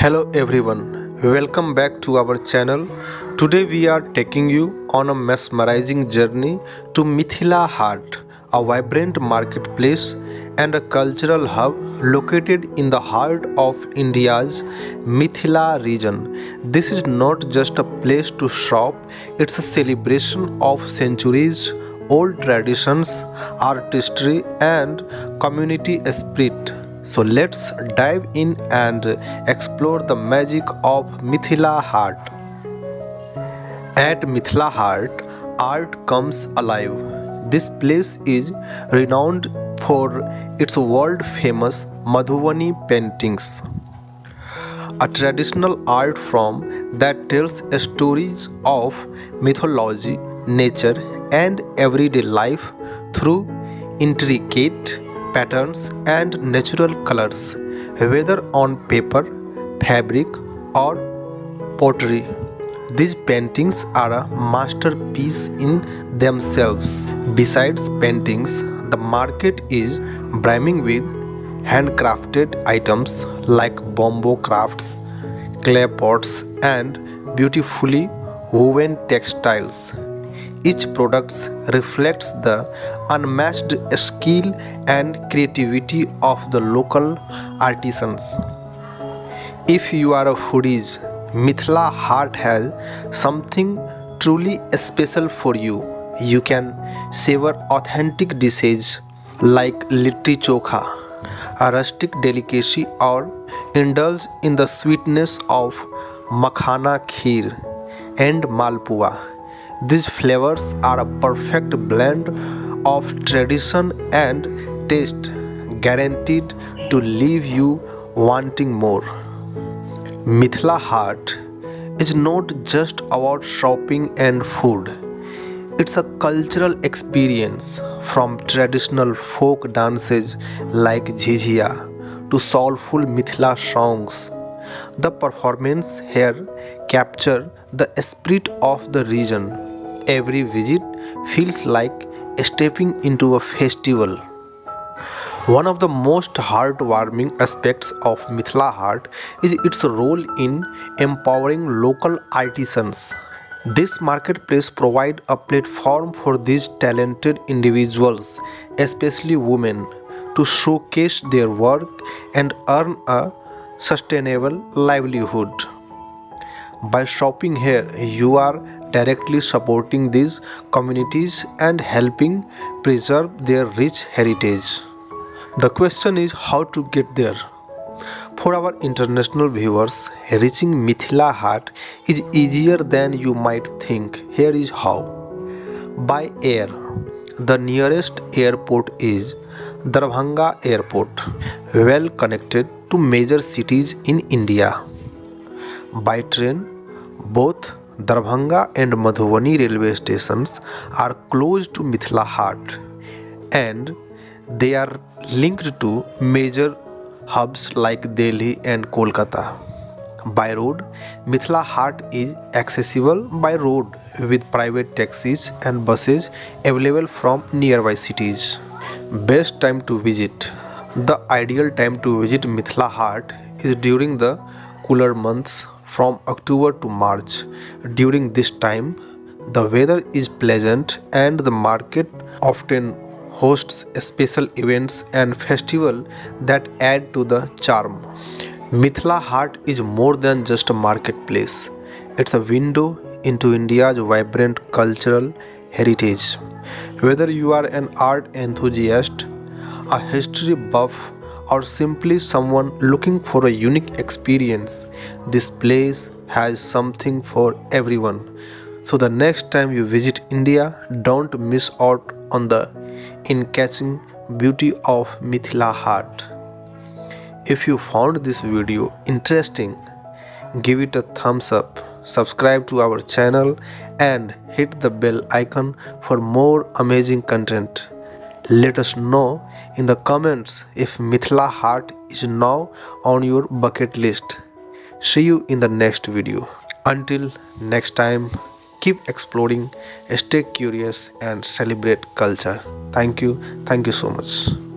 Hello everyone, welcome back to our channel. Today we are taking you on a mesmerizing journey to Mithila Haat, a vibrant marketplace and a cultural hub located in the heart of India's Mithila region. This is not just a place to shop, it's a celebration of centuries old traditions, artistry and community spirit. So let's dive in and explore the magic of Mithila Haat. At Mithila Haat, art comes alive. This place is renowned for its world-famous Madhubani paintings, a traditional art form that tells stories of mythology, nature, and everyday life through intricate patterns and natural colors, whether on paper, fabric, or pottery. These paintings are a masterpiece in themselves. Besides paintings, the market is brimming with handcrafted items like bamboo crafts, clay pots, and beautifully woven textiles. Each product reflects the unmatched skill and creativity of the local artisans. If you are a foodie, Mithila Haat has something truly special for you. You can savor authentic dishes like litti chokha, a rustic delicacy, or indulge in the sweetness of makhana kheer and malpua. These flavors are a perfect blend of tradition and taste, guaranteed to leave you wanting more. Mithila Haat is not just about shopping and food. It's a cultural experience, from traditional folk dances like jhijia to soulful Mithila songs. The performance here capture the spirit of the region. Every visit feels like stepping into a festival. One of the most heartwarming aspects of Mithila Haat is its role in empowering local artisans. This marketplace provides a platform for these talented individuals, especially women, to showcase their work and earn a sustainable livelihood. By shopping here, you are directly supporting these communities and helping preserve their rich heritage. The question is how to get there. For our international viewers, reaching Mithila Haat is easier than you might think. Here is how. By air. The nearest airport is Darbhanga Airport, well connected to major cities in India. By train, both Darbhanga and Madhubani railway stations are close to Mithila Haat, and they are linked to major hubs like Delhi and Kolkata. By road, Mithila Haat is accessible by road with private taxis and buses available from nearby cities. Best time to visit. The ideal time to visit Mithila Haat is during the cooler months from October to March. During this time, the weather is pleasant and the market often hosts special events and festivals that add to the charm. Mithila Haat is more than just a marketplace. It's a window into India's vibrant cultural heritage. Whether you are an art enthusiast, a history buff, or simply someone looking for a unique experience, this place has something for everyone. So the next time you visit India, don't miss out on the eye-catching beauty of Mithila Haat. If you found this video interesting, give it a thumbs up, subscribe to our channel and hit the bell icon for more amazing content. Let us know in the comments if Mithila Haat is now on your bucket list. See you in the next video. Until next time, keep exploring, stay curious and celebrate culture. Thank you so much.